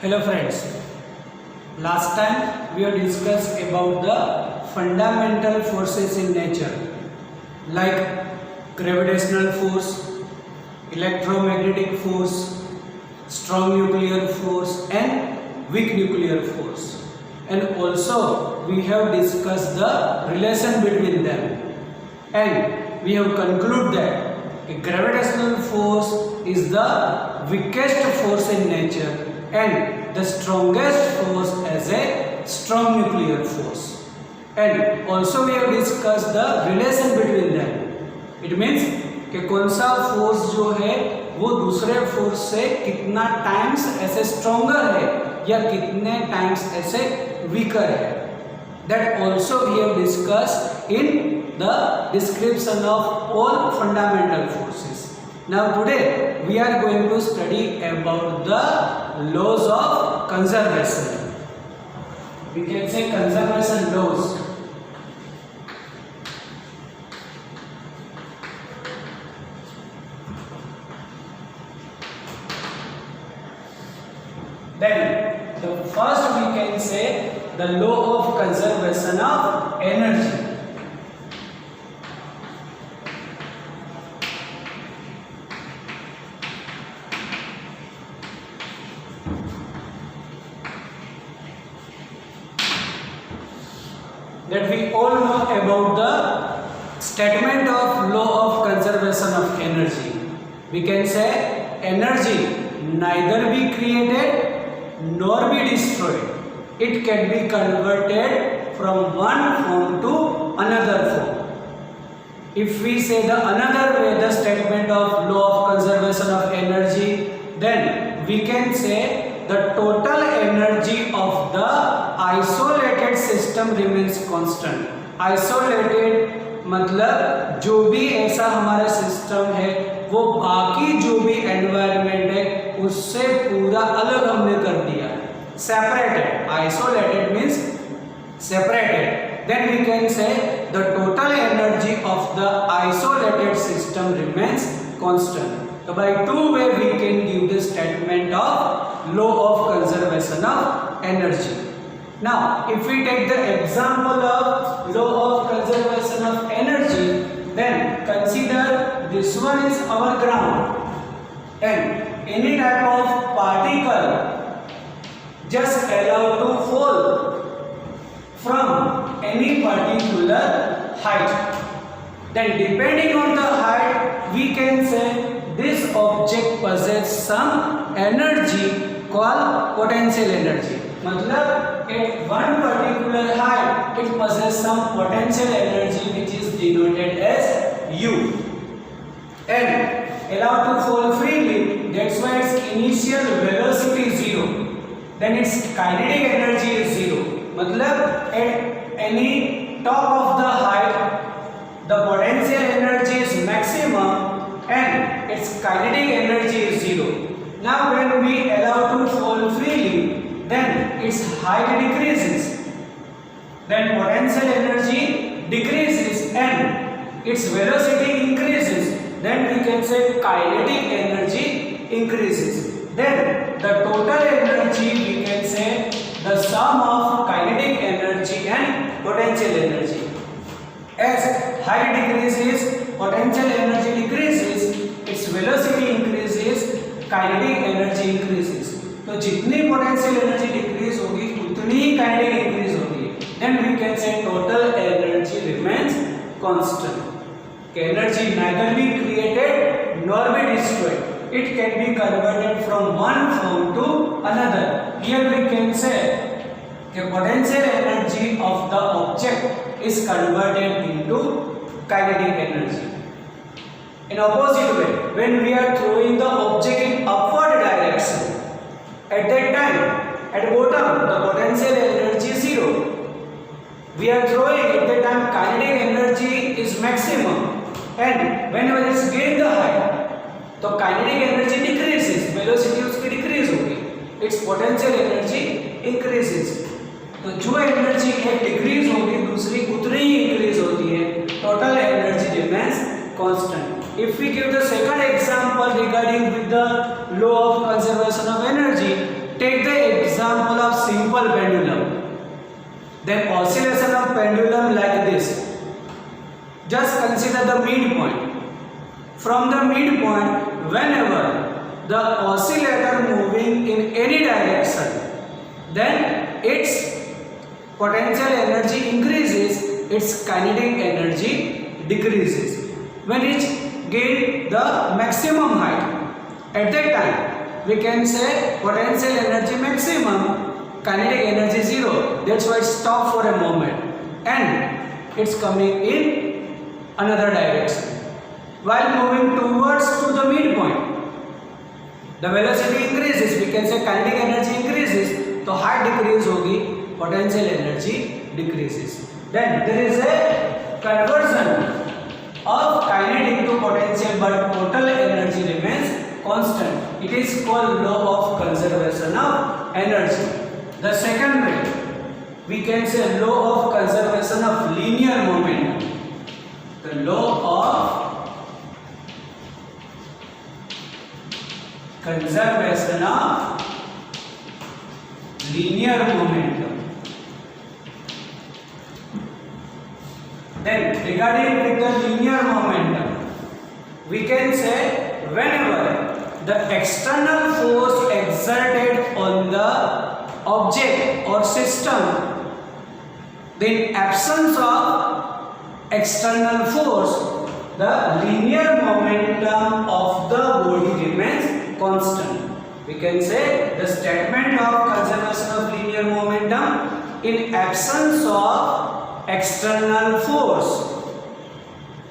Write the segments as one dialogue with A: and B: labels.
A: Hello friends, last time we have discussed about the fundamental forces in nature like gravitational force, electromagnetic force, strong nuclear force and weak nuclear force, and also we have discussed the relation between them, and we have concluded that a gravitational force is the weakest force in nature and the strongest force as a strong nuclear force, and also we have discussed the relation between them. It means कि कौन सा force जो है वो दूसरे force से कितना times ऐसे स्ट्रोंगर है या कितने टाइम्स ऐसे वीकर है. That also we have discussed in the description of all fundamental forces. Now today we are going to study about the laws of conservation. We can say conservation laws. Then the first we can say the law of conservation of energy. That we all know about the statement of law of conservation of energy. We can say energy neither be created nor be destroyed. It can be converted from one form to another form. If we say the another way the statement of law of conservation of energy, then we can say the total energy of the isolated system remains constant. Isolated मतलब जो भी ऐसा हमारा system है वो बाकी जो भी एनवायरनमेंट है उससे पूरा अलग हमने कर दिया है. Separated, isolated means separated. Then we can say the total energy of the isolated system remains constant. So by two way we can give the statement of law of conservation of energy. Now if we take the example of law of conservation of energy, then consider this one is our ground, and any type of particle just allowed to fall from any particular height. Then depending on the height we can say this object possesses some energy called potential energy. मतलब at one particular height it possesses some potential energy which is denoted as U, and allowed to fall freely. That's why its initial velocity is 0. Then its kinetic energy is 0. मतलब at any top of the height the potential energy is maximum and its kinetic energy is 0. Now when we allow to fall freely, then its height decreases, then potential energy decreases and its velocity increases. Then we can say kinetic energy increases. Then the total energy we can say the sum of kinetic energy and potential energy. As height decreases, potential energy decreases, its velocity increases, kinetic energy increases. तो जितनी potential energy decrease होगी उतनी ही kinetic increase होगी. Then we can say total energy remains constant. Energy neither be created nor be destroyed. It can be converted from one form to another. Here we can say the potential energy of the object is converted into kinetic energy. In opposite way, when we are throwing the object in upward direction, at that time, at bottom, the potential energy is 0. We are throwing at that time, kinetic energy is maximum, and whenever it's gain the height, तो kinetic energy decreases, velocity उसकी decrease होगी, its potential energy increases. तो जो energy एक decrease होगी, दूसरी उतनी ही increase होती है. Total energy remains constant. If we give the second example regarding with the law of conservation of energy, take the example of simple pendulum. Then oscillation of pendulum like this. Just consider the midpoint. From the midpoint, whenever the oscillator moving in any direction, then its potential energy increases, its kinetic energy decreases. When it gain the maximum height, at that time we can say potential energy maximum, kinetic energy zero. That's why it stop for a moment and it's coming in another direction. While moving towards to the midpoint, the velocity increases. We can say kinetic energy increases, तो height decrease होगी, potential energy decreases. Then there is a conversion of kinetic to potential, but total energy remains constant. It is called law of conservation of energy. The second way, we can say law of conservation of linear momentum. The law of conservation of linear momentum. Then regarding with the linear momentum, we can say whenever the external force exerted on the object or system, in absence of external force, the linear momentum of the body remains constant. We can say the statement of conservation of linear momentum, in absence of external force,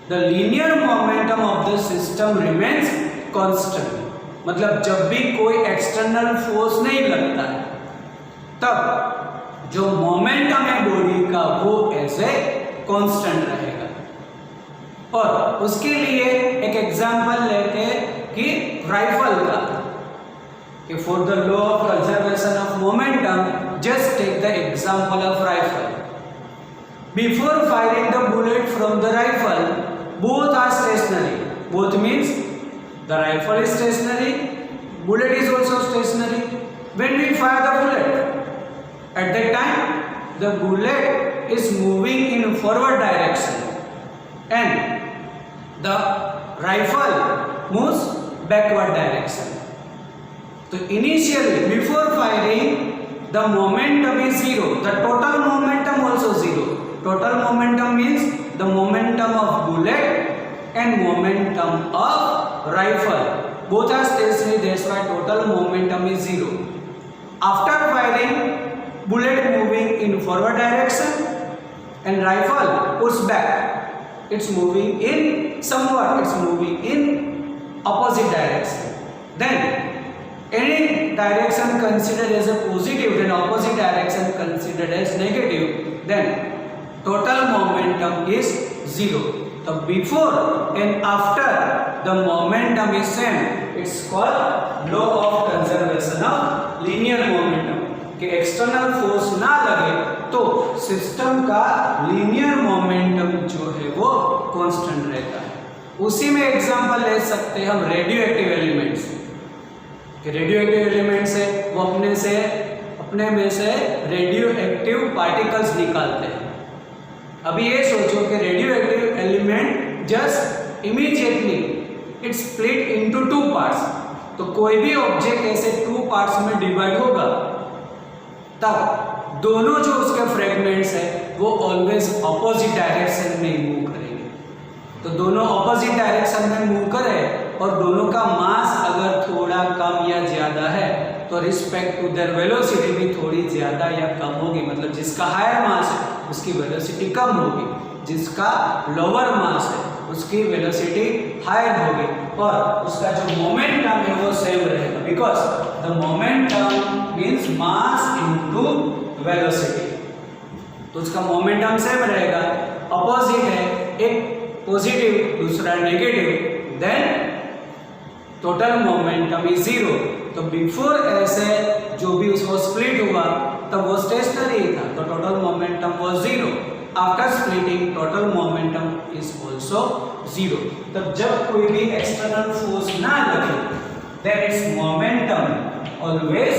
A: the linear momentum of the system remains constant. मतलब जब भी कोई external force नहीं लगता है, तब जो momentum है बॉडी का वो ऐसे कांस्टेंट रहेगा. और उसके लिए एक एग्जांपल लेते हैं कि राइफल का, कि for the law of conservation of momentum, just take the example of rifle. Before firing the bullet from the rifle, both are stationary. Both means the rifle is stationary, bullet is also stationary. When we fire the bullet, at that time the bullet is moving in forward direction and the rifle moves backward direction. So initially, before firing, the momentum is zero. The total momentum also zero. Total momentum means the momentum of bullet and momentum of rifle. Both are stationary, that's why total momentum is zero. After firing, bullet moving in forward direction and rifle puts back. It's moving in somewhat, it's moving in opposite direction. Then any direction considered as a positive, then opposite direction considered as negative, then total momentum is zero. So before and after the momentum is same, it's called law of conservation of linear momentum. कि external force ना लगे तो system का linear momentum जो है वो constant रहता है. उसी में एग्जांपल ले सकते हैं हम radio active elements. Radio active elements है वो अपने में से रेडियो एक्टिव पार्टिकल्स निकालते हैं. अभी ये सोचो कि radio active element just immediately it's split into two parts. तो कोई भी ऑब्जेक्ट ऐसे टू पार्ट्स में डिवाइड होगा, तब दोनों जो उसके फ्रेगमेंट्स है वो ऑलवेज ऑपोजिट डायरेक्शन में मूव करेंगे. तो दोनों ऑपोजिट डायरेक्शन में मूव करें और दोनों का मास अगर थोड़ा कम या ज़्यादा है तो रिस्पेक्ट टू देयर वेलोसिटी भी थोड़ी ज़्यादा या कम होगी. मतलब जिसका हायर मास है उसकी वेलोसिटी कम होगी, जिसका लोअर मास है उसकी वेलोसिटी हायर होगी और उसका जो मोमेंटम है वो सेम रहेगा. Because the momentum means mass into velocity. तो उसका मोमेंटम सेम रहेगा. अपोजिट है, एक पॉजिटिव दूसरा negative, then total momentum is zero. तो बिफोर ऐसे जो भी उसको स्प्लिट हुआ तब वो स्टेशनरी था, तो total momentum was zero. After splitting total momentum is also zero. तब जब कोई भी एक्सटर्नल फोर्स ना लगे then its momentum always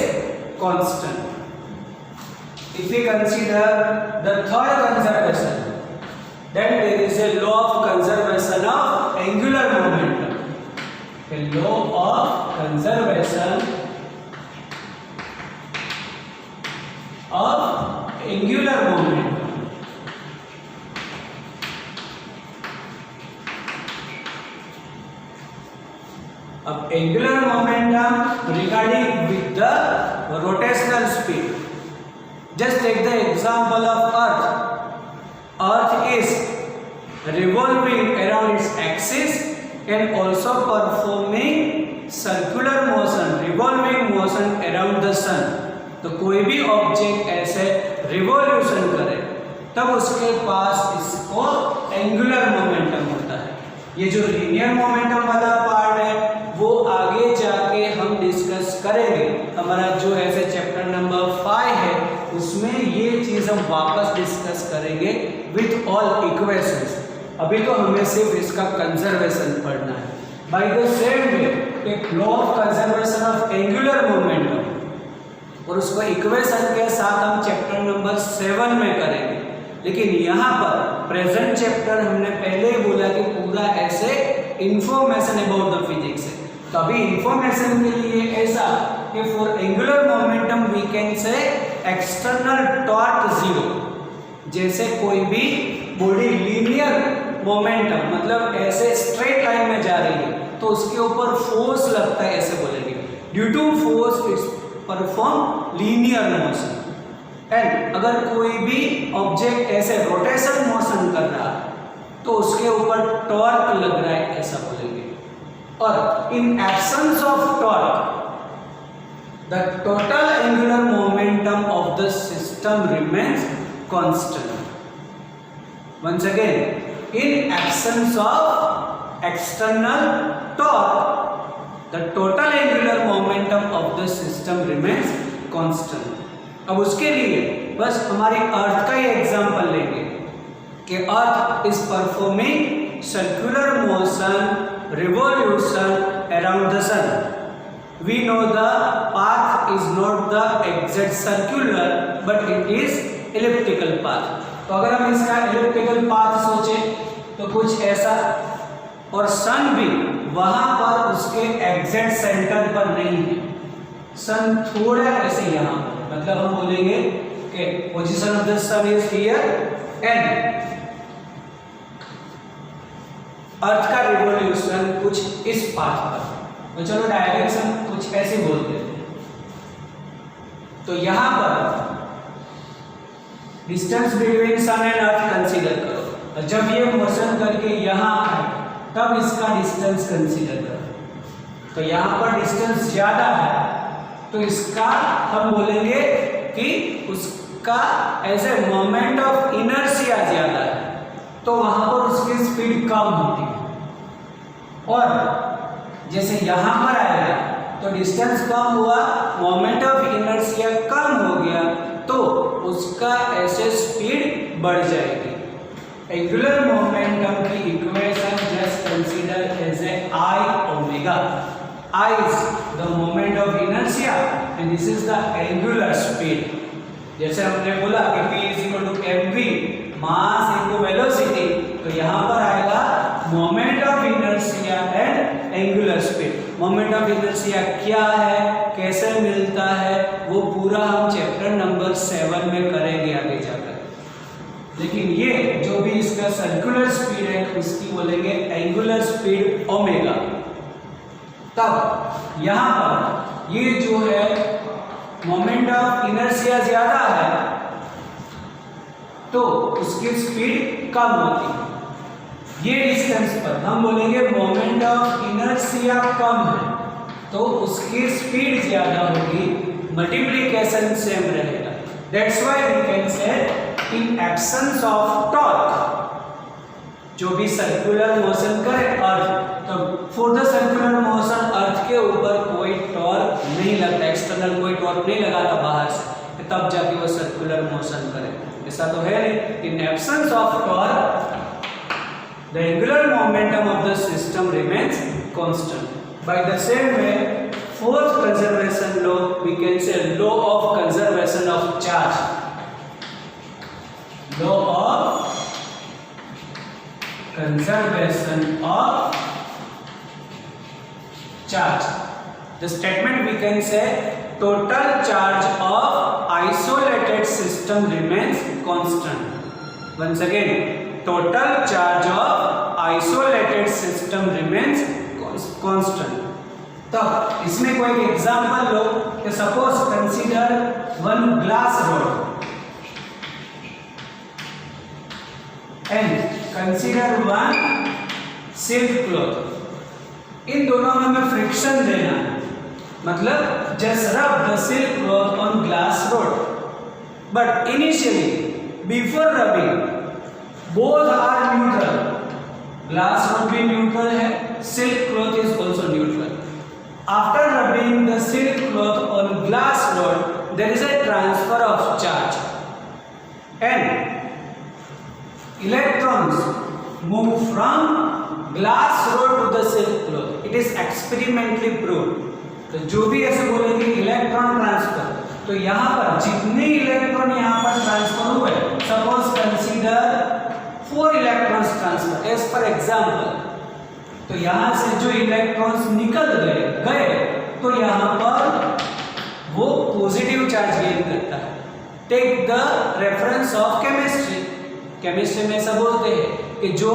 A: constant. If we consider the third conservation, then there is a law of conservation of angular momentum. A law of conservation of angular momentum. Of angular momentum regarding with the rotational speed. Just take the example of Earth. Earth is revolving around its axis and also performing circular motion, revolving motion around the sun. तो कोई भी object ऐसे revolution करे तब उसके पास इसको angular momentum होता है. ये जो लीनियर मोमेंटम वाला पार्ट है वो आगे जाके हम डिस्कस करेंगे. हमारा जो ऐसे चैप्टर नंबर 5 है उसमें ये चीज हम वापस डिस्कस करेंगे विथ ऑल इक्वेशंस. अभी तो हमें सिर्फ इसका कंजर्वेशन पढ़ना है. बाय द सेम वे एक law of conservation of angular momentum और उसको इक्वेशन के साथ हम चैप्टर नंबर 7 में करेंगे. लेकिन यहाँ पर प्रेजेंट चैप्टर हमने पहले ही बोला कि पूरा ऐसे इंफॉर्मेशन अबाउट द फिजिक्स है. तो अभी इंफॉर्मेशन के लिए ऐसा कि for angular momentum we can say external torque zero. जैसे कोई भी बॉडी लीनियर मोमेंटम मतलब ऐसे स्ट्रेट लाइन में जा रही है तो उसके ऊपर फोर्स लगता है ऐसे बोलेंगे. Due to force its perform linear motion. And अगर कोई भी ऑब्जेक्ट ऐसे रोटेशन मोशन कर रहा है तो उसके ऊपर टॉर्क लग रहा है ऐसा बोलेंगे. और in absence of torque the total angular momentum of the system remains constant. Once again, in absence of external torque the total angular momentum of the system remains constant. अब उसके लिए बस हमारी अर्थ का ही एग्जांपल लेंगे कि earth is performing circular motion revolution around the sun. We know the path is not the exact circular but it is elliptical path. तो अगर हम इसका elliptical path सोचें तो कुछ ऐसा. और सन भी वहां पर उसके एग्जैक्ट सेंटर पर नहीं है. सन थोड़ा ऐसे यहाँ मतलब हम बोलेंगे कि position of the sun is here and earth का रिवॉल्यूशन कुछ इस पाथ पर. तो चलो डायरेक्शन कुछ ऐसे बोलते हैं. तो यहां पर distance between sun and earth consider करो. और जब ये मोशन करके यहां आए तब इसका डिस्टेंस कंसीडर करो. तो यहां पर डिस्टेंस ज्यादा है तो इसका हम बोलेंगे कि उसका as a moment of inertia ज्यादा है तो वहां पर उसकी स्पीड कम होती है. और जैसे यहां पर आएगा तो डिस्टेंस कम हुआ, मोमेंट ऑफ इनर्शिया कम हो गया तो उसका ऐसे स्पीड बढ़ जाएगी. एंगुलर मोमेंटम की equation just consider as a I omega. I is the moment of inertia and this is the angular speed. जैसे हमने बोला कि P is equal to mv mass into velocity. तो यहाँ पर आएगा moment of inertia and angular speed. moment of inertia क्या है, कैसे मिलता है, वो पूरा हम चैप्टर नंबर 7 में करेंगे आगे जाकर. लेकिन ये जो भी इसका सर्कुलर स्पीड है उसकी बोलेंगे एंगुलर स्पीड ओमेगा. तब यहाँ पर ये जो है मोमेंट ऑफ इनर्शिया ज्यादा है तो उसकी स्पीड कम होती है. ये डिस्टेंस पर हम बोलेंगे मोमेंट ऑफ इनर्शिया कम है तो उसकी स्पीड ज्यादा होगी, मल्टीप्लिकेशन सेम रहेगा. That's why we can say in absence of torque जो भी सर्कुलर मोशन करे अर्थ, तो फॉर द सर्कुलर मोशन अर्थ के ऊपर कोई टॉर्क नहीं लगता, एक्सटर्नल कोई टॉर्क नहीं लगाता बाहर से, तब जाके वो सर्कुलर मोशन करे. ऐसा तो है नहीं. इन absence of torque the angular momentum of the system remains constant. By the same way fourth conservation law we can say law of conservation of charge. Law of conservation of charge. The statement we can say total charge of isolated system remains constant. Once again, total charge of isolated system remains constant. तब इसमें कोई example लो कि suppose consider one glass rod and consider one silk cloth. इन दोनों में हमें friction देना है, मतलब just rub the silk cloth on glass rod. But initially before rubbing both are neutral. Glass rod भी न्यूट्रल है, silk cloth is also neutral. After rubbing the silk cloth on glass rod, there is a transfer of charge, and electrons move from glass rod to the silk cloth. It is experimentally proved. तो जो भी ऐसे बोलेंगे electron transfer, तो यहाँ पर जितने electron यहाँ पर ट्रांसफर हुए, suppose consider 4 electrons transfer as per example. तो यहाँ से जो इलेक्ट्रॉन्स निकल गए तो यहाँ पर वो पॉजिटिव चार्ज गेन करता है. Take the reference of chemistry. Chemistry में ऐसा बोलते हैं कि जो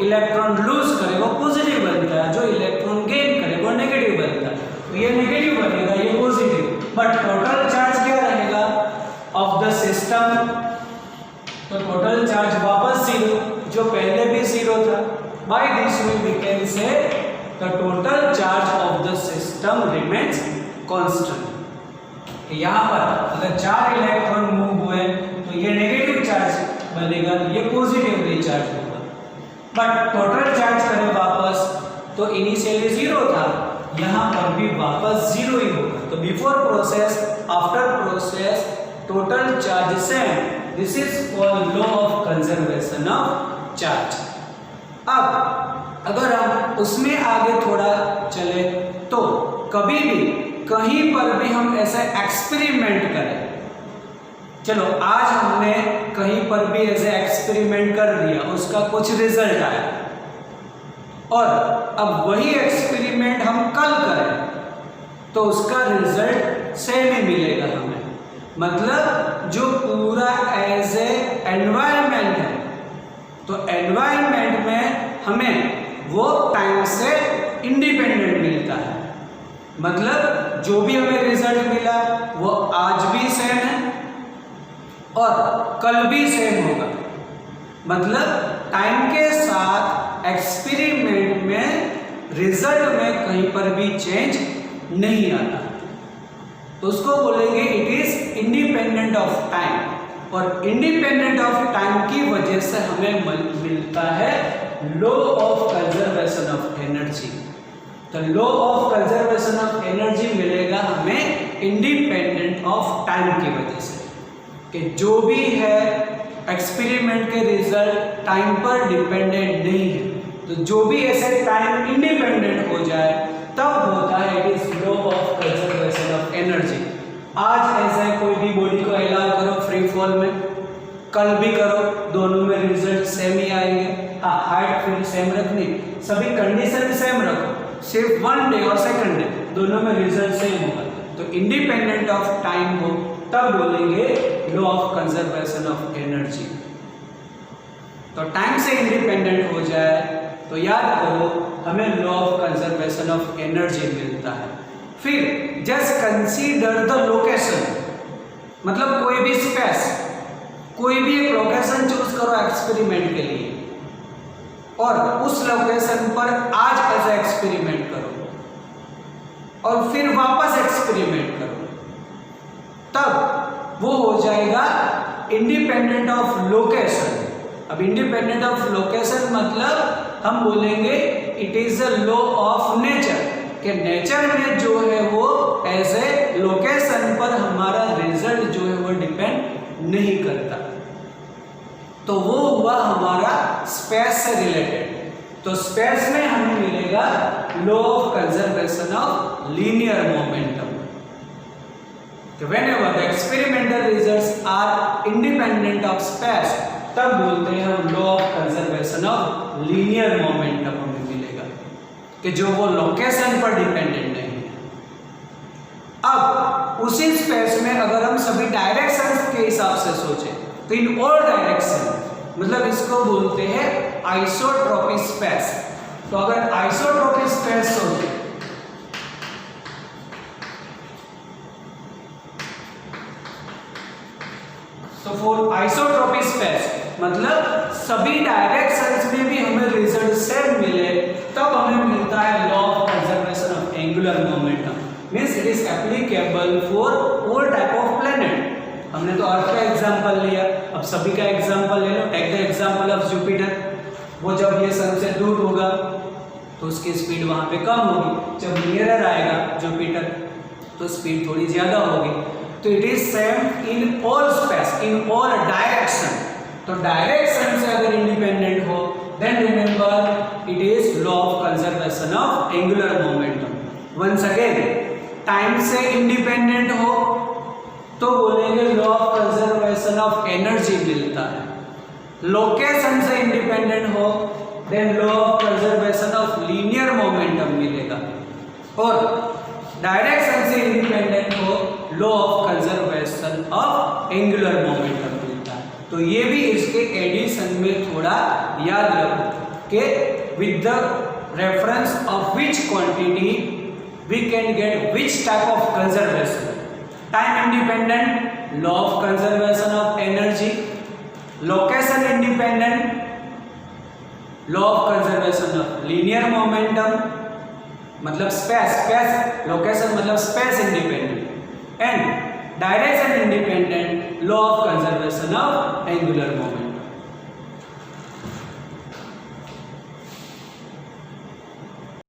A: इलेक्ट्रॉन लूज करे वो पॉजिटिव बनता है, जो इलेक्ट्रॉन गेन करे वो नेगेटिव बनता है. तो ये नेगेटिव बनेगा, ये पॉजिटिव. बट टोटल चार्ज क्या रहेगा ऑफ द सिस्टम? तो टोटल चार्ज वापस जीरो, जो पहले भी जीरो था. By this way we can say the total charge of the system remains constant. यहाँ पर अगर 4 इलेक्ट्रॉन मूव हुए तो ये नेगेटिव चार्ज बनेगा, ये पॉजिटिवली चार्ज होगा. बट टोटल चार्ज करें वापस तो इनिशियली जीरो था, यहाँ पर भी वापस जीरो ही होगा. तो before process after process total charge same. This is called law of conservation of charge. अब अगर हम उसमें आगे थोड़ा चले तो कभी भी कहीं पर भी हम ऐसा एक्सपेरिमेंट करें. चलो आज हमने कहीं पर भी ऐसे एक्सपेरिमेंट कर दिया, उसका कुछ रिजल्ट आया, और अब वही एक्सपेरिमेंट हम कल करें तो उसका रिजल्ट सेम ही मिलेगा हमें. मतलब जो पूरा एज ए एनवायरनमेंट है, तो एनवायरनमेंट में हमें वो टाइम से इंडिपेंडेंट मिलता है. मतलब जो भी हमें रिजल्ट मिला वो आज भी सेम है और कल भी सेम होगा. मतलब टाइम के साथ एक्सपेरिमेंट में रिजल्ट में कहीं पर भी चेंज नहीं आता. तो उसको बोलेंगे it is independent of time. और इंडिपेंडेंट ऑफ टाइम की वजह से हमें मिलता है law of conservation of energy. तो law of conservation of energy मिलेगा हमें इंडिपेंडेंट ऑफ टाइम की वजह से, कि जो भी है एक्सपेरिमेंट के रिजल्ट टाइम पर डिपेंडेंट नहीं है. तो जो भी ऐसे टाइम इंडिपेंडेंट हो जाए तब होता है it is law of conservation of energy. आज ऐसा कोई भी बॉडी को अलाउ करो फ्री फॉल में, कल भी करो, दोनों में रिजल्ट सेम ही आएंगे. हाँ, हाइट फिर सेम रखनी, सभी कंडीशन सेम रखो, सिर्फ 1 डे और 2nd डे दोनों में रिजल्ट सेम होगा. तो इंडिपेंडेंट ऑफ टाइम हो तब बोलेंगे law of conservation of energy. तो टाइम से इंडिपेंडेंट हो जाए तो याद करो हमें law of conservation of energy मिलता है. फिर जस्ट कंसीडर द लोकेशन. मतलब कोई भी स्पेस, कोई भी एक लोकेशन चूज करो एक्सपेरिमेंट के लिए, और उस लोकेशन पर आज ऐसा एक्सपेरिमेंट करो और फिर वापस एक्सपेरिमेंट करो. तब वो हो जाएगा इंडिपेंडेंट ऑफ लोकेशन. अब इंडिपेंडेंट ऑफ लोकेशन मतलब हम बोलेंगे it is a law of nature, कि नेचर में जो है वो एज ए लोकेशन पर हमारा रिजल्ट जो है वो डिपेंड नहीं करता. तो वो हुआ हमारा स्पेस से रिलेटेड. तो स्पेस में हमें मिलेगा law of conservation of linear momentum. कि whenever the experimental results are independent of space, तब बोलते हैं हम law of conservation of linear momentum हमें मिलेगा कि जो वो लोकेशन पर डिपेंडेंट नहीं है। अब उसी स्पेस में अगर हम सभी डायरेक्शंस के हिसाब से सोचें तो इन ऑल डायरेक्शन मतलब इसको बोलते हैं आइसोट्रोपिक स्पेस। तो अगर आइसोट्रोपिक स्पेस सोचें तो फॉर आइसोट्रोपिक स्पेस मतलब सभी डायरेक्शंस में भी हमें रिजल्ट सेम मिले तब हमें मिलता है law of conservation of angular momentum. Means it is applicable for all type of planet. हमने तो अर्थ का एग्जांपल लिया, अब सभी का एग्जांपल ले लो। Take the example of Jupiter. वो जब ये सन से दूर होगा तो उसकी स्पीड वहां पे कम होगी, जब नियरर आएगा जुपिटर तो स्पीड थोड़ी ज्यादा होगी। तो it is same in all space, in all direction. तो डायरेक्शन से अगर इंडिपेंडेंट हो then remember it is law of conservation of angular momentum. Once again time से इंडिपेंडेंट हो तो बोलेंगे law of conservation of energy मिलता है। लोकेशन से इंडिपेंडेंट हो then law of conservation of linear momentum मिलेगा। और डायरेक्शन से इंडिपेंडेंट हो law of conservation of angular momentum मिलता है। तो ये भी इसके एडिशन में थोड़ा याद रखो कि with the reference of which quantity we can get which type of conservation. Time independent law of conservation of energy, location independent law of conservation of linear momentum मतलब स्पेस लोकेशन मतलब space independent and direction independent law of conservation of angular momentum.